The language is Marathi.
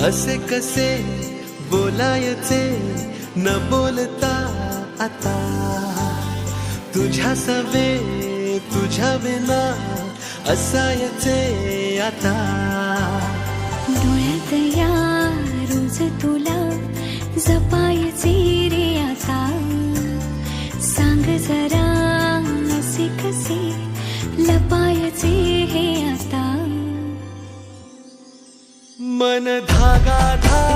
असे कसे बोलायचे न बोलता आता, तुझ्या सवे तुझ्या विना असायचे आता. डोळ्यात या रोज तुला जपायचे रे आता, सांग जरा असे कसे लपायचे हे आता. मन धागा धागा